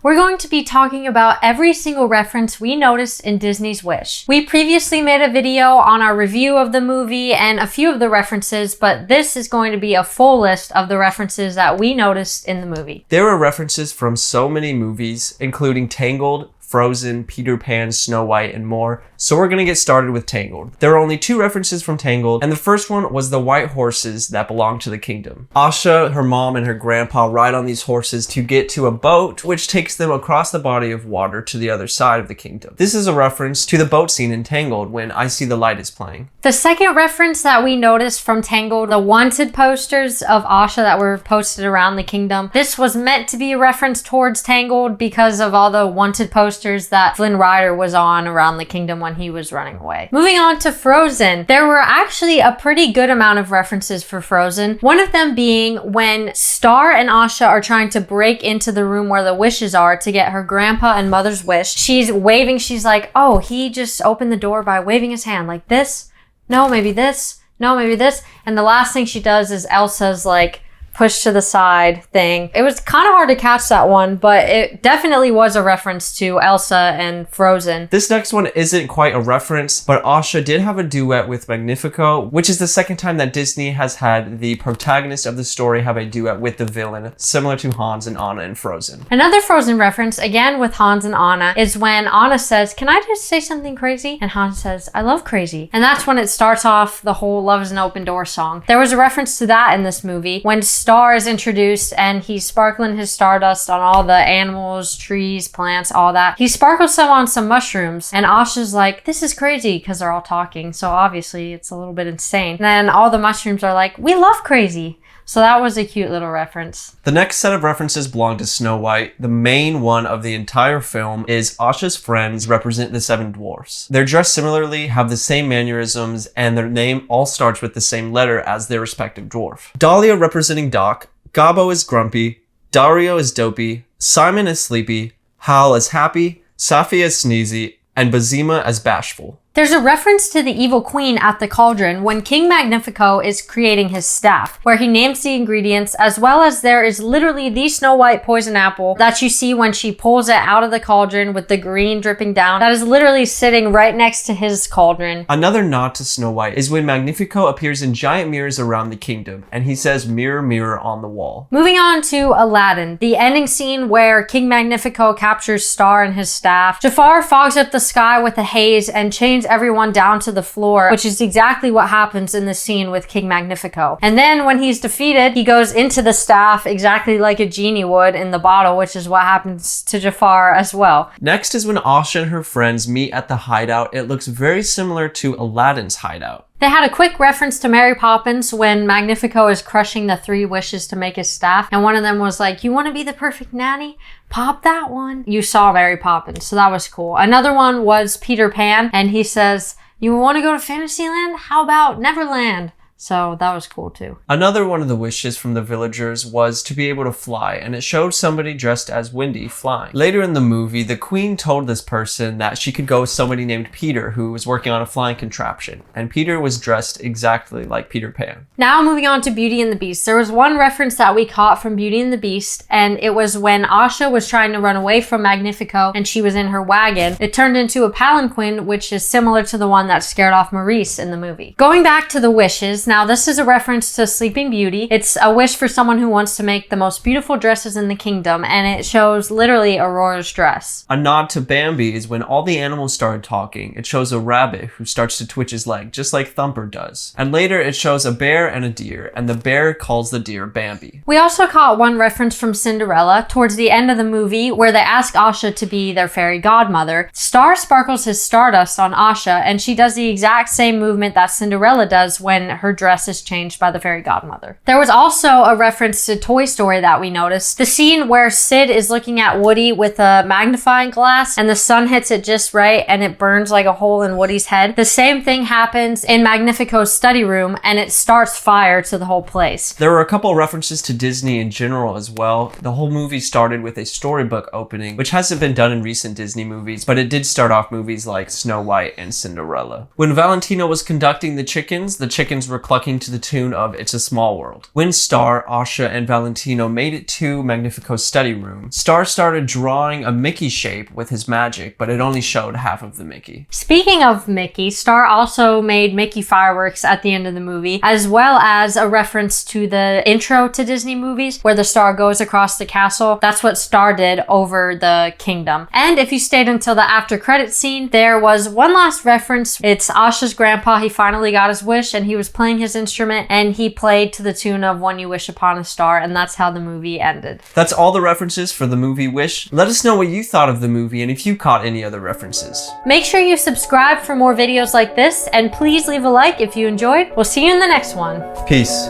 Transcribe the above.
We're going to be talking about every single reference we noticed in Disney's Wish. We previously made a video on our review of the movie and a few of the references, but this is going to be a full list of the references that we noticed in the movie. There were references from so many movies, including Tangled, Frozen, Peter Pan, Snow White, and more. So we're gonna get started with Tangled. There are only 2 references from Tangled, and the first one was the white horses that belong to the kingdom. Asha, her mom, and her grandpa ride on these horses to get to a boat, which takes them across the body of water to the other side of the kingdom. This is a reference to the boat scene in Tangled when I See the Light is playing. The second reference that we noticed from Tangled, the wanted posters of Asha that were posted around the kingdom. This was meant to be a reference towards Tangled because of all the wanted posters that Flynn Rider was on around the kingdom when he was running away. Moving on to Frozen, there were actually a pretty good amount of references for Frozen. One of them being when Star and Asha are trying to break into the room where the wishes are to get her grandpa and mother's wish. She's waving, she's like, oh, he just opened the door by waving his hand like this. No, maybe this. No, maybe this. And the last thing she does is Elsa's like, push to the side thing. It was kind of hard to catch that one, but it definitely was a reference to Elsa and Frozen. This next one isn't quite a reference, but Asha did have a duet with Magnifico, which is the second time that Disney has had the protagonist of the story have a duet with the villain, similar to Hans and Anna in Frozen. Another Frozen reference, again with Hans and Anna, is when Anna says, can I just say something crazy? And Hans says, I love crazy. And that's when it starts off the whole Love is an Open Door song. There was a reference to that in this movie when Star is introduced and he's sparkling his stardust on all the animals, trees, plants, all that. He sparkles some on some mushrooms and Asha's like, this is crazy, because they're all talking. So obviously it's a little bit insane. And then all the mushrooms are like, we love crazy. So that was a cute little reference. The next set of references belong to Snow White. The main one of the entire film is Asha's friends represent the 7 dwarfs. They're dressed similarly, have the same mannerisms, and their name all starts with the same letter as their respective dwarf. Dahlia representing Doc, Gabo is grumpy, Dario is dopey, Simon is sleepy, Hal is happy, Safia is sneezy, and Bazima as bashful. There's a reference to the evil queen at the cauldron when King Magnifico is creating his staff, where he names the ingredients, as well as there is literally the Snow White poison apple that you see when she pulls it out of the cauldron with the green dripping down. That is literally sitting right next to his cauldron. Another nod to Snow White is when Magnifico appears in giant mirrors around the kingdom, and he says, mirror, mirror on the wall. Moving on to Aladdin, the ending scene where King Magnifico captures Star and his staff. Jafar fogs up the sky with a haze and chains everyone down to the floor, which is exactly what happens in the scene with King Magnifico. And then when he's defeated, he goes into the staff exactly like a genie would in the bottle, which is what happens to Jafar as well. Next is when Asha and her friends meet at the hideout. It looks very similar to Aladdin's hideout. They had a quick reference to Mary Poppins when Magnifico is crushing the 3 wishes to make his staff. And one of them was like, you want to be the perfect nanny? Pop that one. You saw Mary Poppins, so that was cool. Another one was Peter Pan, and he says, you want to go to Fantasyland? How about Neverland? So that was cool too. Another one of the wishes from the villagers was to be able to fly, and it showed somebody dressed as Wendy flying. Later in the movie, the queen told this person that she could go with somebody named Peter who was working on a flying contraption, and Peter was dressed exactly like Peter Pan. Now moving on to Beauty and the Beast. There was one reference that we caught from Beauty and the Beast, and it was when Asha was trying to run away from Magnifico and she was in her wagon. It turned into a palanquin, which is similar to the one that scared off Maurice in the movie. Going back to the wishes, now this is a reference to Sleeping Beauty. It's a wish for someone who wants to make the most beautiful dresses in the kingdom, and it shows literally Aurora's dress. A nod to Bambi is when all the animals started talking. It shows a rabbit who starts to twitch his leg, just like Thumper does. And later it shows a bear and a deer, and the bear calls the deer Bambi. We also caught one reference from Cinderella towards the end of the movie where they ask Asha to be their fairy godmother. Star sparkles his stardust on Asha, and she does the exact same movement that Cinderella does when her dress is changed by the fairy godmother. There was also a reference to Toy Story that we noticed. The scene where Sid is looking at Woody with a magnifying glass and the sun hits it just right and it burns like a hole in Woody's head. The same thing happens in Magnifico's study room and it starts fire to the whole place. There were a couple references to Disney in general as well. The whole movie started with a storybook opening, which hasn't been done in recent Disney movies, but it did start off movies like Snow White and Cinderella. When Valentino was conducting the chickens were clucking to the tune of It's a Small World. When Star, Asha, and Valentino made it to Magnifico's study room, Star started drawing a Mickey shape with his magic, but it only showed half of the Mickey. Speaking of Mickey, Star also made Mickey fireworks at the end of the movie, as well as a reference to the intro to Disney movies where the star goes across the castle. That's what Star did over the kingdom. And if you stayed until the after credit scene, there was one last reference. It's Asha's grandpa. He finally got his wish and he was playing his instrument and he played to the tune of When You Wish Upon a Star, and that's how the movie ended. That's all the references for the movie Wish. Let us know what you thought of the movie and if you caught any other references. Make sure you subscribe for more videos like this, and please leave a like if you enjoyed. We'll see you in the next one. Peace.